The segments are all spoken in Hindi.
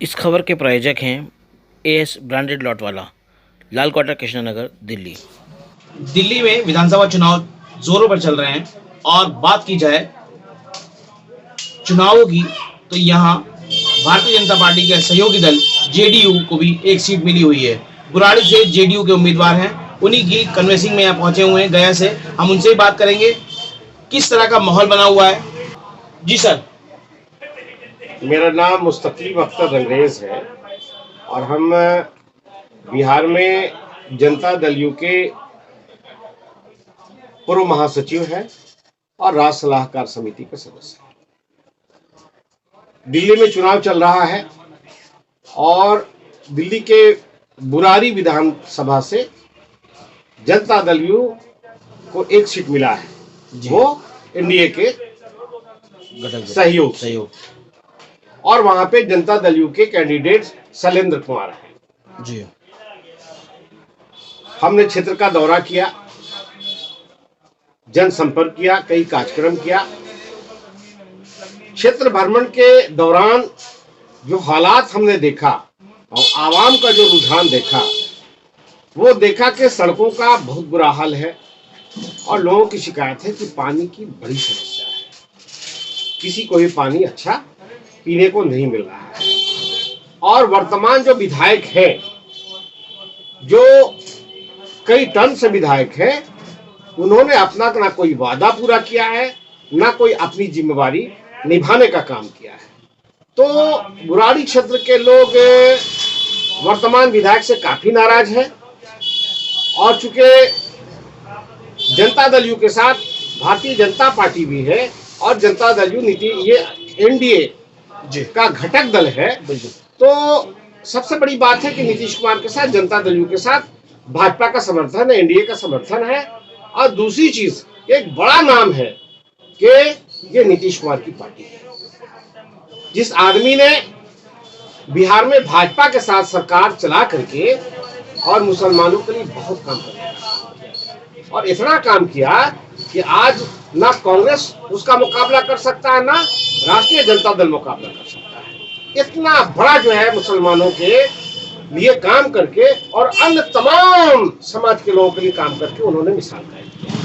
इस खबर के प्रायोजक हैं एएस ब्रांडेड लॉट वाला, लाल क्वार्टर, कृष्णनगर, दिल्ली। दिल्ली में विधानसभा चुनाव जोरों पर चल रहे हैं और बात की जाए चुनावों की तो यहाँ भारतीय जनता पार्टी के सहयोगी दल जेडीयू को भी एक सीट मिली हुई है। बुराड़ी से जेडीयू के उम्मीदवार हैं, उन्हीं की कन्वेंसिंग में यहाँ पहुंचे हुए हैं गया से। हम उनसे ही बात करेंगे किस तरह का माहौल बना हुआ है। जी सर। मेरा नाम मुस्तकीम अख्तर रंगरेज है और हम बिहार में जनता दल यू के पूर्व महासचिव हैं और राज्य सलाहकार समिति के सदस्य हैं। दिल्ली में चुनाव चल रहा है और दिल्ली के बुराड़ी विधानसभा से जनता दल यू को एक सीट मिला है, वो एनडीए के सहयोग और वहां पे जनता दल यू के कैंडिडेट शैलेंद्र कुमार हैं। जी। हमने क्षेत्र का दौरा किया, जनसंपर्क किया, कई कार्यक्रम किया। क्षेत्र भ्रमण के दौरान जो हालात हमने देखा और आवाम का जो रुझान देखा, वो देखा कि सड़कों का बहुत बुरा हाल है और लोगों की शिकायत है कि पानी की बड़ी समस्या है। किसी को भी पानी अच्छा पीने को नहीं मिल रहा है। और वर्तमान जो विधायक है, जो कई टर्म से विधायक है, उन्होंने अपना ना कोई वादा पूरा किया है, ना कोई अपनी जिम्मेवारी निभाने का काम किया है। तो बुराड़ी क्षेत्र के लोग वर्तमान विधायक से काफी नाराज है और चूंकि जनता दल यू के साथ भारतीय जनता पार्टी भी है और जनता दल यू नीति ये एनडीए का घटक दल है, तो सबसे बड़ी बात है कि नीतीश कुमार के साथ, जनता दल यू के साथ भाजपा का समर्थन है, एनडीए का समर्थन है। और दूसरी चीज, एक बड़ा नाम है कि ये नीतीश कुमार की पार्टी है। जिस आदमी ने बिहार में भाजपा के साथ सरकार चला करके और मुसलमानों के लिए बहुत काम किया और इतना काम किया कि आज ना कांग्रेस उसका मुकाबला कर सकता है, ना राष्ट्रीय जनता दल मुकाबला कर सकता है। इतना बड़ा जो है मुसलमानों के लिए काम करके और अन्य तमाम समाज के लोगों के लिए काम करके उन्होंने मिसाल कायम किया।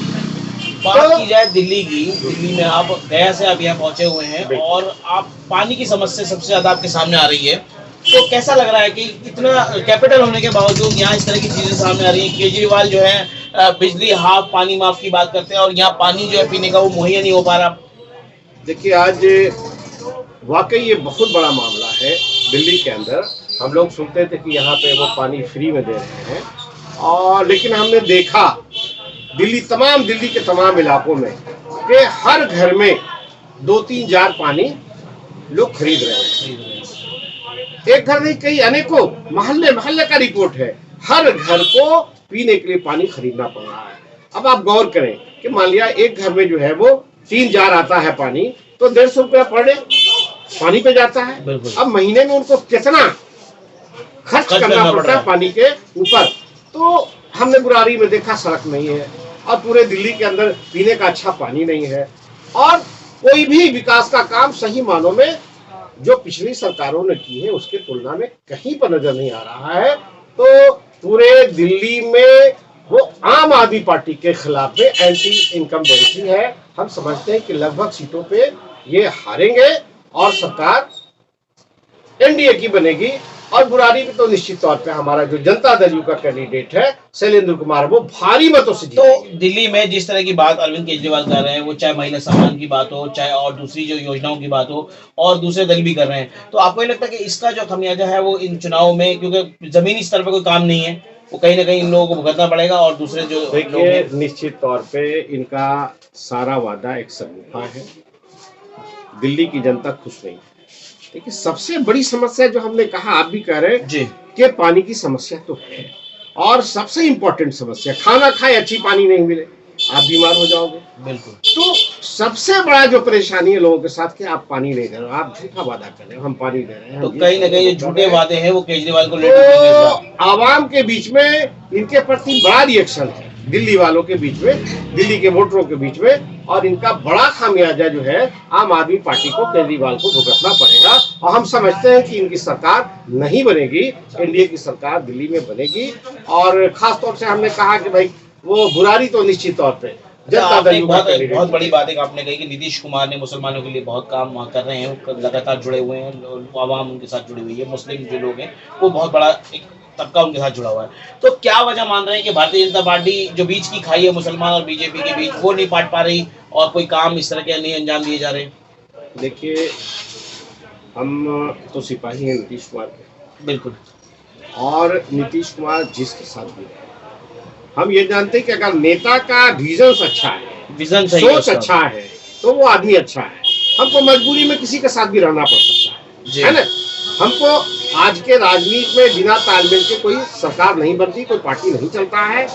बात की जाए दिल्ली की, दिल्ली में आप गया से आप यहाँ पहुंचे हुए हैं और आप पानी की समस्या सबसे ज्यादा आपके सामने आ रही है, तो कैसा लग रहा है कि इतना कैपिटल होने के बावजूद यहाँ इस तरह की चीजें सामने आ रही हैं? केजरीवाल जो है बिजली हाफ, पानी माफ की बात करते हैं और यहाँ पानी जो है पीने का वो मुहैया नहीं हो पा रहा। देखिए, आज वाकई ये बहुत बड़ा मामला है। दिल्ली के अंदर हम लोग सुनते थे कि यहाँ पे वो पानी फ्री में दे रहे हैं और लेकिन हमने देखा दिल्ली के तमाम इलाकों में कि हर घर में 2-3 जार पानी लोग खरीद रहे हैं। एक घर नहीं, कई अनेकों मोहल्ले का रिपोर्ट है, हर घर को पीने के लिए पानी खरीदना पड़ रहा है। अब आप गौर करें कि मान लिया एक घर में जो है वो 3 जार आता है पानी, तो 150 रुपया पर डे पानी पे जाता है। अब महीने में उनको कितना खर्च करना पड़ता है पानी के ऊपर। तो हमने बुराड़ी में देखा सड़क नहीं है और पूरे दिल्ली के अंदर पीने का अच्छा पानी नहीं है और कोई भी विकास का काम सही मानों में जो पिछली सरकारों ने की है उसके तुलना में कहीं पर नजर नहीं आ रहा है। तो पूरे दिल्ली में वो आम आदमी पार्टी के खिलाफ में एंटी इनकम्बेंसी है। हम समझते हैं कि लगभग सीटों पे ये हारेंगे और सरकार एनडीए की बनेगी। और बुराड़ी में तो निश्चित तौर पे हमारा जो जनता दल यू का कैंडिडेट है शैलेंद्र कुमार, वो भारी मतों से जीतेंगे। तो दिल्ली में जिस तरह की बात अरविंद केजरीवाल कर रहे हैं, वो चाहे महिला सम्मान की बात हो, चाहे और दूसरी जो योजनाओं की बात हो, और दूसरे दल भी कर रहे हैं, तो आपको ये लगता है कि इसका जो खमियाजा है वो इन चुनाव में, क्योंकि जमीनी स्तर पर कोई काम नहीं है, वो कहीं ना कहीं इन लोगों को भुगतना पड़ेगा और दूसरे जो देखिए, निश्चित तौर पे इनका सारा वादा एक सगुफा है। दिल्ली की जनता खुश नहीं है। देखिए, सबसे बड़ी समस्या जो हमने कहा, आप भी कह रहे हैं कि पानी की समस्या तो है और सबसे इंपॉर्टेंट समस्या, खाना खाए अच्छी पानी नहीं मिले आप बीमार हो जाओगे। बिल्कुल। तो सबसे बड़ा जो परेशानी है लोगों के साथ कि आप पानी नहीं दे रहे हो, आप झूठा वादा कर रहे हो, हम पानी दे रहे हैं। तो कहीं ना कहीं झूठे वादे हैं वो केजरीवाल को तो आवाम के बीच में इनके प्रति बड़ा रिएक्शन है, दिल्ली वालों के बीच में, दिल्ली के वोटरों के बीच में और इनका बड़ा खामियाजा जो है आम आदमी पार्टी को, केजरीवाल को भुगतना पड़ेगा। और हम समझते हैं कि इनकी सरकार नहीं बनेगी, एनडीए की सरकार दिल्ली में बनेगी। और खास तौर से हमने कहा कि भाई वो बुरारी तो निश्चित तौर पे जनता दल युवा बहुत बड़ी बात है आपने कही कि नीतीश कुमार ने मुसलमानों के लिए बहुत काम वहाँ कर रहे हैं, लगातार जुड़े हुए हैं, आवाम उनके साथ जुड़ी हुई है, मुस्लिम जो लोग हैं वो बहुत बड़ा एक तबका उनके साथ जुड़ा हुआ है। तो क्या वजह मान रहे हैं कि भारतीय जनता पार्टी जो बीच की खाई है मुसलमान और बीजेपी के बीच, वो नहीं पाट पा रही और कोई काम इस तरह के नहीं अंजाम दिए जा रहे? देखिए, हम तो सिपाही हैं नीतीश कुमार के, बिल्कुल, और नीतीश कुमार जिसके साथ भी रहे, हम ये जानते हैं कि अगर नेता का विजन अच्छा है, विजन सोच अच्छा है, तो वो आदमी अच्छा है। हमको मजबूरी में किसी के साथ भी रहना पड़ सकता है ना। हमको आज के राजनीति में बिना तालमेल के कोई सरकार नहीं बनती, कोई पार्टी नहीं चलता है।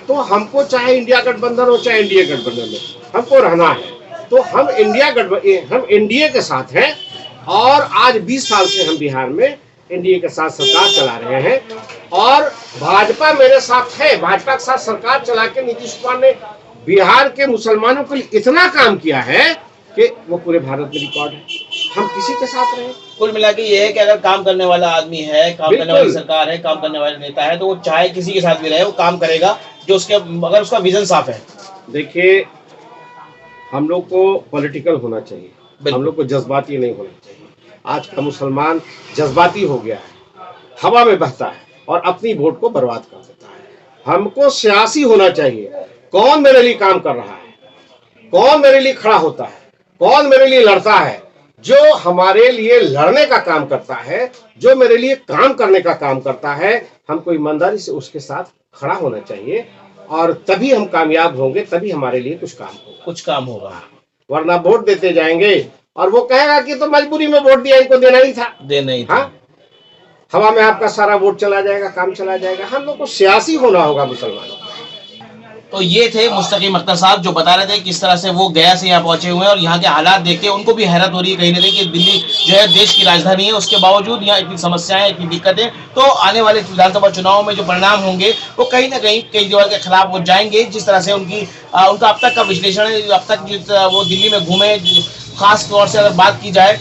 तो हमको चाहे इंडिया गठबंधन हो चाहे एनडीए गठबंधन में हमको रहना है। तो हम एनडीए के साथ हैं और आज 20 साल से हम बिहार में एनडीए के साथ सरकार चला रहे हैं और भाजपा मेरे साथ है। भाजपा के साथ सरकार चला के नीतीश कुमार ने बिहार के मुसलमानों के लिए इतना काम किया है कि वो पूरे भारत में रिकॉर्ड है। हम किसी के साथ रहे। कुल मिला के ये है कि अगर काम करने वाला आदमी है, काम करने वाली सरकार है, काम करने वाला नेता है, तो वो चाहे किसी के साथ भी रहे वो काम करेगा जो उसके, अगर उसका विजन साफ है। देखिए, हम लोग को पॉलिटिकल होना चाहिए, हम लोग को जज्बाती नहीं होना चाहिए। आज का मुसलमान जज्बाती हो गया है, हवा में बहता है और अपनी वोट को बर्बाद कर देता है। हमको सियासी होना चाहिए, कौन मेरे लिए काम कर रहा है, कौन मेरे लिए खड़ा होता है, कौन मेरे लिए लड़ता है, जो हमारे लिए लड़ने का काम करता है, जो मेरे लिए काम करने का काम करता है। हमको ईमानदारी से उसके साथ खड़ा होना चाहिए और तभी हम कामयाब होंगे, तभी हमारे लिए कुछ काम होगा। वरना वोट देते जाएंगे और वो कहेगा कि तो मजबूरी में वोट दिया, इनको देना ही था। हाँ, हवा में आपका सारा वोट चला जाएगा, काम चला जाएगा। हम लोग को सियासी होना होगा मुसलमानों। तो ये थे मुस्तकीम अख्तर साहब जो बता रहे थे किस तरह से वो गया से यहाँ पहुंचे हुए हैं और यहाँ के हालात देख के उनको भी हैरत हो रही है कहीं ना कहीं कि दिल्ली जो है देश की राजधानी है, उसके बावजूद यहाँ इतनी समस्याएं, इतनी दिक्कतें। तो आने वाले विधानसभा चुनाव में जो परिणाम होंगे वो कहीं ना कहीं केजरीवाल के खिलाफ वो जाएंगे। जिस तरह से उनका अब तक का विश्लेषण है, अब तक वो दिल्ली में घूमे, खास तौर से अगर बात की जाए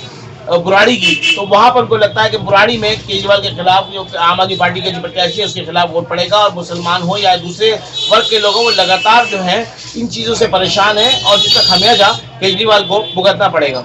बुराड़ी की, तो वहां पर उनको लगता है कि बुराड़ी में केजरीवाल के खिलाफ जो आम आदमी पार्टी के जो प्रत्याशी है उसके खिलाफ वोट पड़ेगा और मुसलमान हो या दूसरे वर्ग के लोगों को लगातार जो है इन चीजों से परेशान है और जिसका खमियाजा केजरीवाल को भुगतना पड़ेगा।